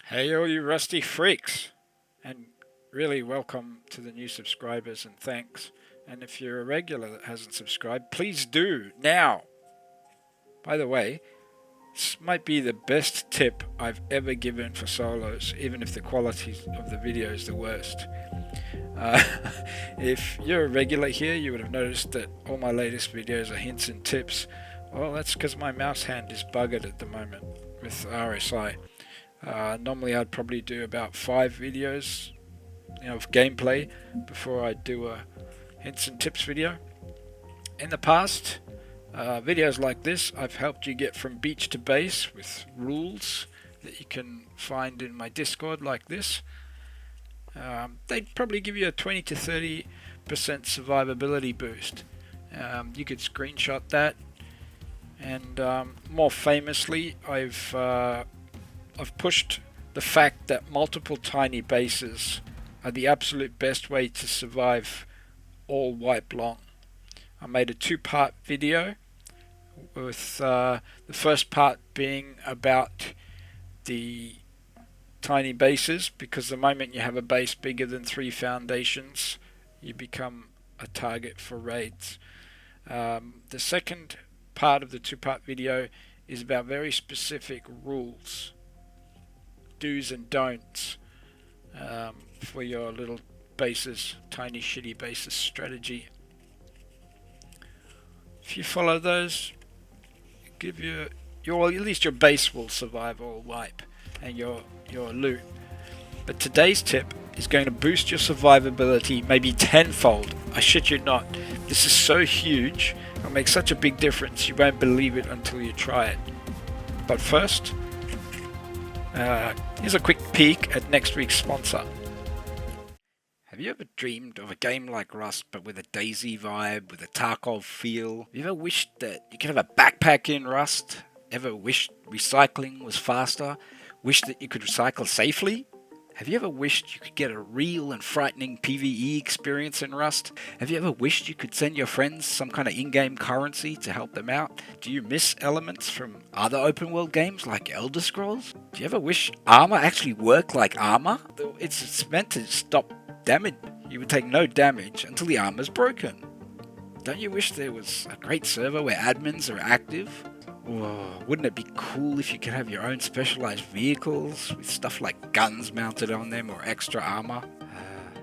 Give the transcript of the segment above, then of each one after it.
Hey all you rusty freaks, and really welcome to the new subscribers and thanks. And if you're a regular that hasn't subscribed, please do now. By the way, this might be the best tip I've ever given for solos, even if the quality of the video is the worst. If you're a regular here, you would have noticed that all my latest videos are hints and tips. Well, that's because my mouse hand is buggered at the moment with RSI. Normally I'd probably do about 5 videos of gameplay before I do a hints and tips video. In the past, videos like this, I've helped you get from beach to base with rules that you can find in my Discord like this. They'd probably give you a 20 to 30% survivability boost. You could screenshot that, and more famously, I've pushed the fact that multiple tiny bases are the absolute best way to survive all wipe long. I made a 2-part video with the first part being about the tiny bases, because the moment you have a base bigger than 3 foundations, you become a target for raids. The second part of the 2-part video is about very specific rules, do's and don'ts, for your little bases, tiny shitty bases strategy. If you follow those, give at least your base will survive all wipe and your loot. But today's tip is going to boost your survivability maybe tenfold. I shit you not. This is so huge, it'll make such a big difference you won't believe it until you try it. But first, here's a quick peek at next week's sponsor. Have you ever dreamed of a game like Rust but with a DayZ vibe, with a Tarkov feel? Have you ever wished that you could have a backpack in Rust? Ever wished recycling was faster? Wished that you could recycle safely? Have you ever wished you could get a real and frightening PvE experience in Rust? Have you ever wished you could send your friends some kind of in-game currency to help them out? Do you miss elements from other open world games like Elder Scrolls? Do you ever wish armor actually worked like armor? It's meant to stop damage. You would take no damage until the armor's broken. Don't you wish there was a great server where admins are active? Whoa, wouldn't it be cool if you could have your own specialized vehicles with stuff like guns mounted on them or extra armor?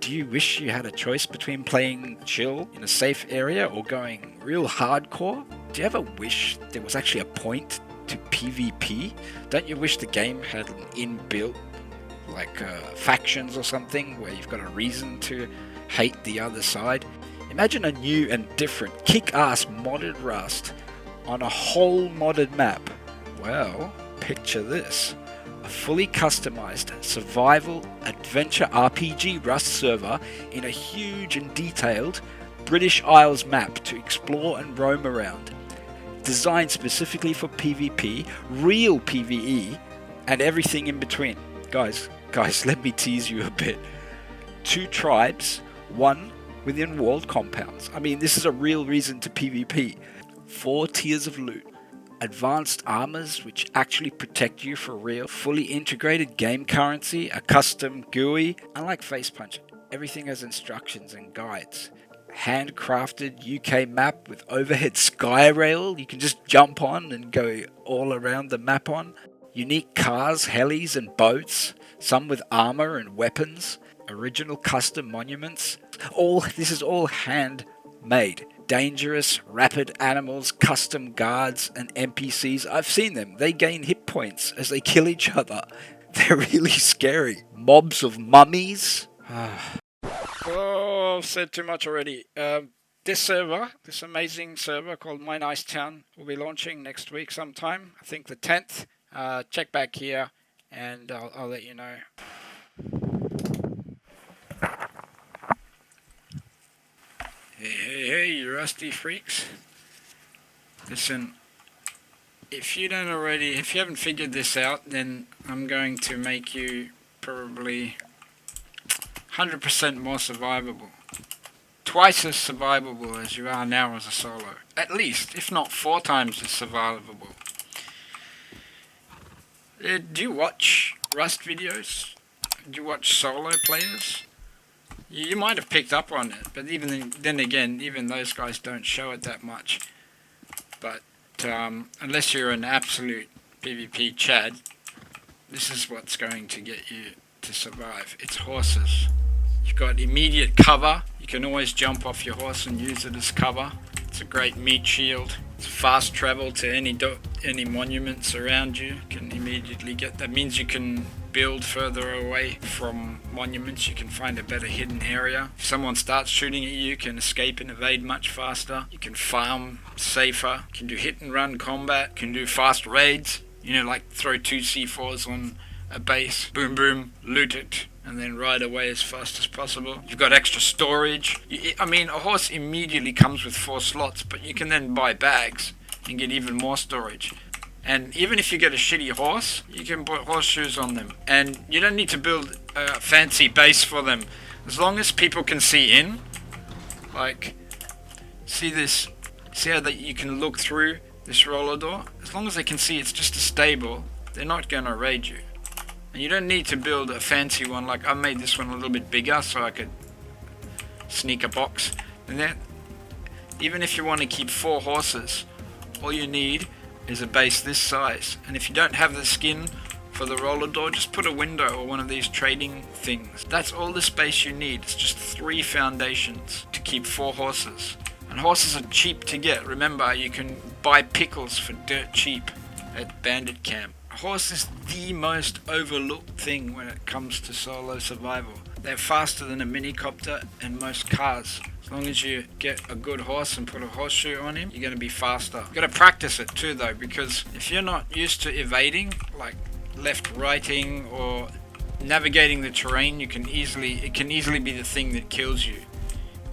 Do you wish you had a choice between playing chill in a safe area or going real hardcore? Do you ever wish there was actually a point to PvP? Don't you wish the game had an inbuilt like factions or something where you've got a reason to hate the other side? Imagine a new and different kick-ass modded Rust on a whole modded map. Well, picture this. A fully customized survival adventure RPG Rust server in a huge and detailed British Isles map to explore and roam around. Designed specifically for PvP, real PvE, and everything in between. Guys, let me tease you a bit. 2 tribes, 1 within walled compounds. I mean, this is a real reason to PvP. 4 tiers of loot, advanced armors which actually protect you for real, fully integrated game currency, a custom GUI. Unlike Facepunch, everything has instructions and guides. Handcrafted UK map with overhead sky rail you can just jump on and go all around the map on. Unique cars, helis and boats, some with armor and weapons. Original custom monuments. This is all handmade. Dangerous, rapid animals, custom guards and NPCs. I've seen them. They gain hit points as they kill each other. They're really scary. Mobs of mummies. Oh, I've said too much already. This amazing server called My Nice Town will be launching next week sometime. I think the 10th. Check back here and I'll let you know. Hey, you rusty freaks. Listen, if you haven't figured this out, then I'm going to make you probably 100% more survivable. twice as survivable as you are now as a solo. At least, if not 4 times as survivable. Do you watch Rust videos? Do you watch solo players? You might have picked up on it, but then again, even those guys don't show it that much. But unless you're an absolute PvP Chad, this is what's going to get you to survive. It's horses. You've got immediate cover. You can always jump off your horse and use it as cover. It's a great meat shield. It's fast travel to any monuments around you. You can immediately get. That means you can build further away from monuments. You can find a better hidden area. If someone starts shooting at you, you can escape and evade much faster. You can farm safer. You can do hit and run combat. You can do fast raids. You know, like throw 2 C4s on a base, boom boom, loot it, and then ride away as fast as possible. You've got extra storage. I mean, a horse immediately comes with 4 slots, but you can then buy bags and get even more storage. And even if you get a shitty horse, you can put horseshoes on them. And you don't need to build a fancy base for them. As long as people can see in, like, see this, see how that you can look through this roller door? As long as they can see it's just a stable, they're not gonna raid you. And you don't need to build a fancy one. Like, I made this one a little bit bigger so I could sneak a box. And then, even if you want to keep 4 horses, all you need is a base this size. And if you don't have the skin for the roller door, just put a window or one of these trading things. That's all the space you need. It's just 3 foundations to keep 4 horses. And horses are cheap to get. Remember, you can buy pickles for dirt cheap at Bandit Camp. A horse is the most overlooked thing when it comes to solo survival. They're faster than a minicopter and most cars. As long as you get a good horse and put a horseshoe on him, you're going to be faster. You've got to practice it too though, because if you're not used to evading, like left-righting or navigating the terrain, it can easily be the thing that kills you.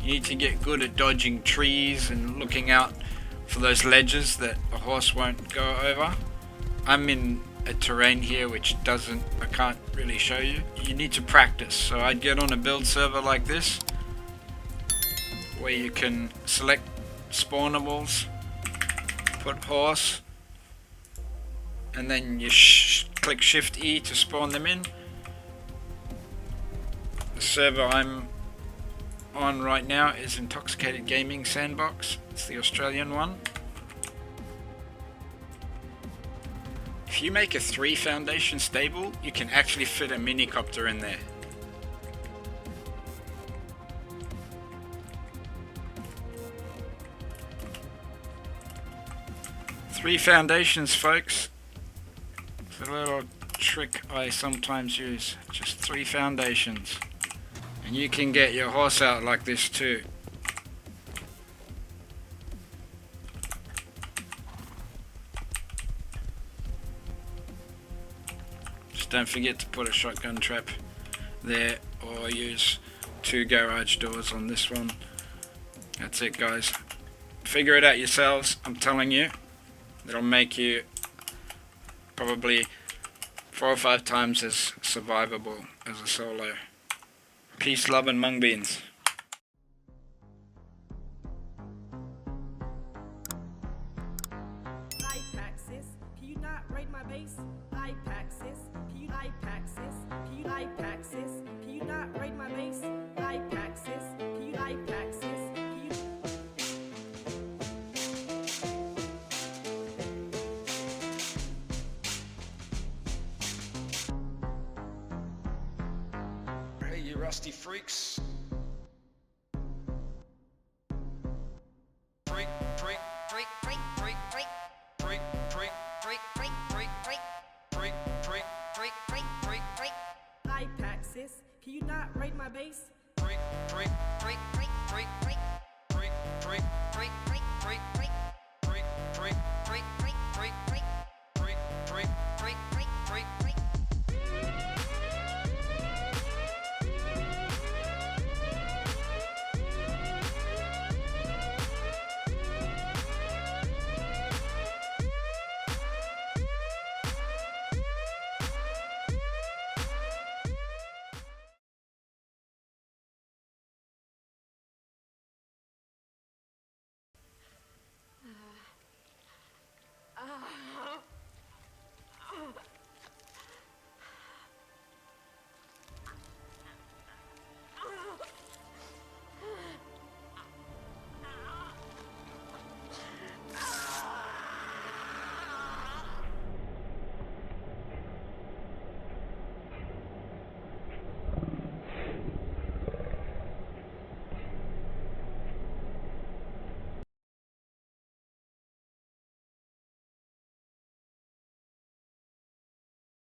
You need to get good at dodging trees and looking out for those ledges that a horse won't go over. I'm in a terrain here which I can't really show you. You need to practice. So I'd get on a build server like this, where you can select spawnables, put horse, and then you click Shift E to spawn them in. The server I'm on right now is Intoxicated Gaming Sandbox. It's the Australian one. If you make a 3 foundation stable, you can actually fit a minicopter in there. Three foundations, folks. It's a little trick I sometimes use. Just 3 foundations. And you can get your horse out like this too. Just don't forget to put a shotgun trap there, or use 2 garage doors on this one. That's it, guys. Figure it out yourselves. I'm telling you, that'll make you probably 4 or 5 times as survivable as a solo. Peace, love, and mung beans. Hi Paxus, can you not raid my base? Hi Paxus, can you Paxus? Can you Paxus? Can you not raid my base? Hi Paxus, can you Paxus? Can you... Hey, you rusty freaks.